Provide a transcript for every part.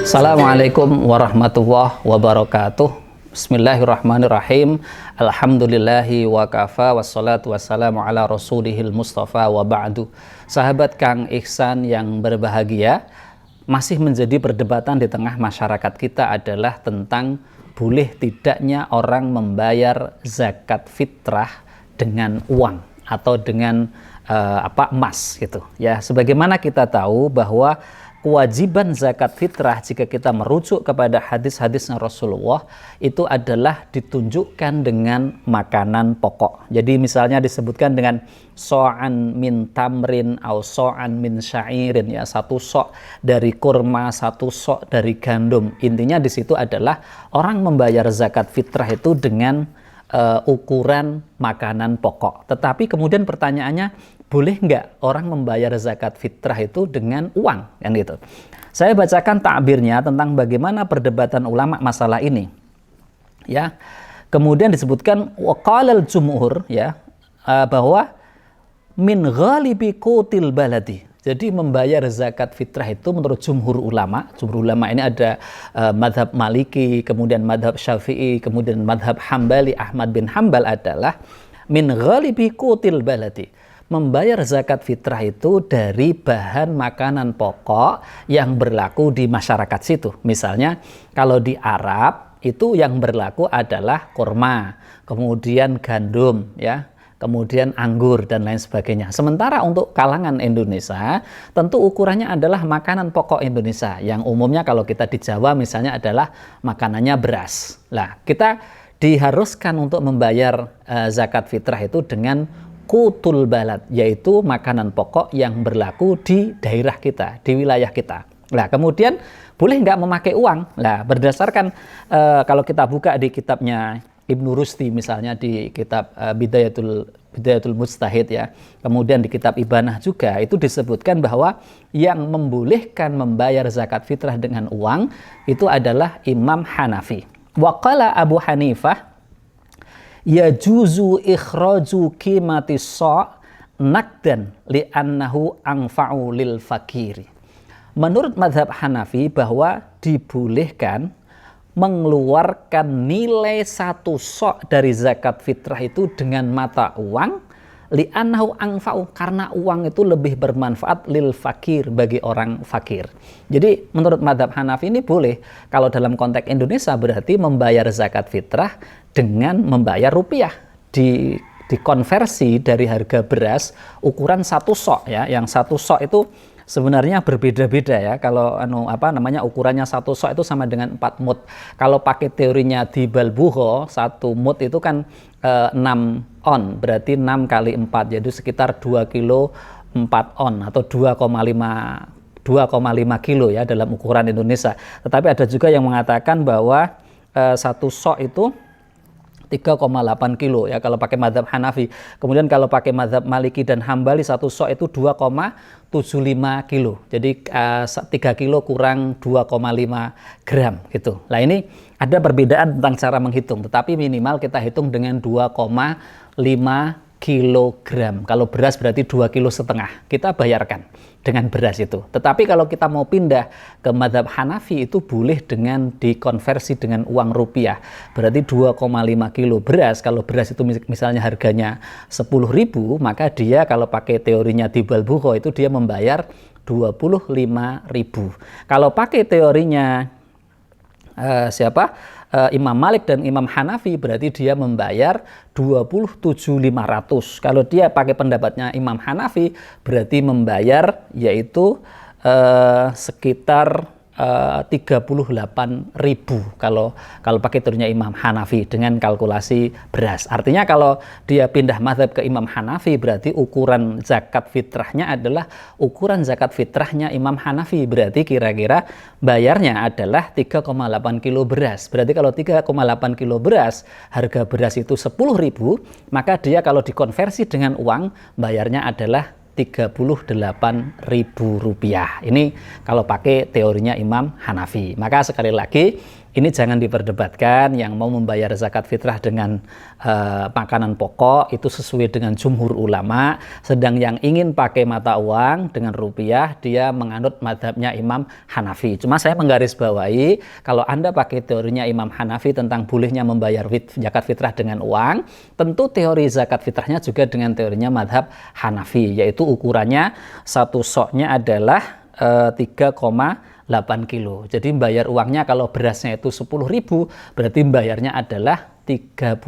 Assalamualaikum warahmatullahi wabarakatuh. Bismillahirrahmanirrahim. Alhamdulillahi wa kafa wassalatu wassalamu ala rasulihil mustafa wa ba'du. Sahabat Kang Ihsan yang berbahagia, masih menjadi perdebatan di tengah masyarakat kita adalah tentang boleh tidaknya orang membayar zakat fitrah dengan uang atau dengan emas gitu ya. Sebagaimana kita tahu bahwa kewajiban zakat fitrah, jika kita merujuk kepada hadis-hadisnya Rasulullah, itu adalah ditunjukkan dengan makanan pokok. Jadi misalnya disebutkan dengan so'an min tamrin atau so'an min syairin, ya, satu sok dari kurma, satu sok dari gandum. Intinya di situ adalah orang membayar zakat fitrah itu dengan ukuran makanan pokok. Tetapi kemudian pertanyaannya, boleh nggak orang membayar zakat fitrah itu dengan uang, kan gitu. Saya bacakan takbirnya tentang bagaimana perdebatan ulama masalah ini. Ya. Kemudian disebutkan waqalal jumhur, ya, bahwa min ghalibi qutil baladi. Jadi membayar zakat fitrah itu menurut jumhur ulama ini ada madhab Maliki, kemudian madhab Syafi'i, kemudian madhab Hambali, Ahmad bin Hambal adalah min ghalibi qutil baladi. Membayar zakat fitrah itu dari bahan makanan pokok yang berlaku di masyarakat situ. Misalnya kalau di Arab itu yang berlaku adalah kurma, kemudian gandum, ya, kemudian anggur dan lain sebagainya. Sementara untuk kalangan Indonesia tentu ukurannya adalah makanan pokok Indonesia yang umumnya kalau kita di Jawa misalnya adalah makanannya beras. Nah, kita diharuskan untuk membayar zakat fitrah itu dengan qutul balad, yaitu makanan pokok yang berlaku di daerah kita, di wilayah kita. Nah, kemudian boleh nggak memakai uang? Nah, berdasarkan kalau kita buka di kitabnya Ibnu Rushdi misalnya, di kitab Bidayatul Mujtahid, ya, kemudian di kitab Ibanah juga itu disebutkan bahwa yang membolehkan membayar zakat fitrah dengan uang itu adalah Imam Hanafi. Waqala Abu Hanifah yajuzu ikhraju qimatis sa' nakdan li'annahu anfa'u lil fakiri. Menurut mazhab Hanafi bahwa dibolehkan mengeluarkan nilai satu sok dari zakat fitrah itu dengan mata uang, li'annahu anfa'u, karena uang itu lebih bermanfaat lil fakir, bagi orang fakir. Jadi menurut mazhab Hanafi ini boleh. Kalau dalam konteks Indonesia berarti membayar zakat fitrah dengan membayar rupiah, dikonversi dari harga beras ukuran satu sok, ya, yang satu sok itu sebenarnya berbeda-beda, ya. Kalau ukurannya satu sok itu sama dengan 4 mud. Kalau pakai teorinya di Balbugho, satu mud itu kan 6 on, berarti 6 kali 4, jadi sekitar 2 kilo 4 on atau 2,5 kilo, ya, dalam ukuran Indonesia. Tetapi ada juga yang mengatakan bahwa satu sok itu 3,8 kilo, ya, kalau pakai mazhab Hanafi. Kemudian kalau pakai mazhab Maliki dan Hambali, satu sok itu 2,75 kilo. Jadi 3 kilo kurang 2,5 gram gitu. Nah, ini ada perbedaan tentang cara menghitung, tetapi minimal kita hitung dengan 2,5 kilogram. Kalau beras berarti 2,5 kilo, kita bayarkan dengan beras itu. Tetapi kalau kita mau pindah ke mazhab Hanafi itu boleh dengan dikonversi dengan uang rupiah. Berarti 2,5 kilo beras, kalau beras itu misalnya harganya 10.000, maka dia kalau pakai teorinya di Balbugho itu dia membayar 25.000. Kalau pakai teorinya Imam Malik dan Imam Hanafi berarti dia membayar 27.500. Kalau dia pakai pendapatnya Imam Hanafi berarti membayar yaitu sekitar 38.000 kalau pakai teorinya Imam Hanafi dengan kalkulasi beras. Artinya kalau dia pindah mazhab ke Imam Hanafi berarti ukuran zakat fitrahnya adalah ukuran zakat fitrahnya Imam Hanafi, berarti kira-kira bayarnya adalah 3,8 kilo beras. Berarti kalau 3,8 kilo beras, harga beras itu 10.000, maka dia kalau dikonversi dengan uang bayarnya adalah Rp38.000. Ini kalau pakai teorinya Imam Hanafi. Maka sekali lagi Ini jangan diperdebatkan, yang mau membayar zakat fitrah dengan makanan pokok itu sesuai dengan jumhur ulama, sedang yang ingin pakai mata uang dengan rupiah dia menganut madhabnya Imam Hanafi. Cuma saya menggarisbawahi, kalau Anda pakai teorinya Imam Hanafi tentang bolehnya membayar zakat fitrah dengan uang, tentu teori zakat fitrahnya juga dengan teorinya madhab Hanafi, yaitu ukurannya satu soknya adalah 3,8 kilo. Jadi bayar uangnya kalau berasnya itu 10.000, berarti bayarnya adalah 38.000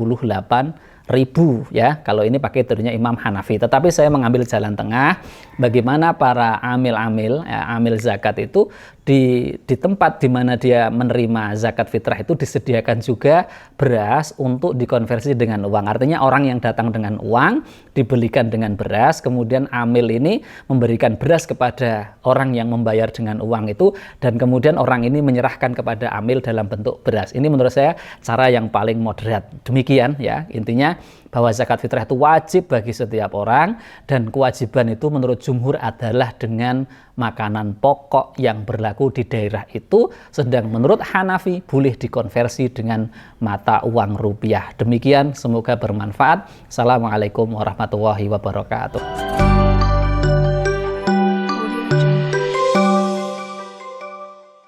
ya. Kalau ini pakai teorinya Imam Hanafi. Tetapi saya mengambil jalan tengah, bagaimana para amil-amil, amil zakat itu di tempat di mana dia menerima zakat fitrah itu disediakan juga beras untuk dikonversi dengan uang. Artinya orang yang datang dengan uang dibelikan dengan beras, kemudian amil ini memberikan beras kepada orang yang membayar dengan uang itu, dan kemudian orang ini menyerahkan kepada amil dalam bentuk beras. Ini menurut saya cara yang paling moderat. Demikian ya, intinya bahwa zakat fitrah itu wajib bagi setiap orang, dan kewajiban itu menurut jumhur adalah dengan makanan pokok yang berlaku di daerah itu, sedang menurut Hanafi boleh dikonversi dengan mata uang rupiah. Demikian, semoga bermanfaat. Assalamualaikum warahmatullahi wabarakatuh.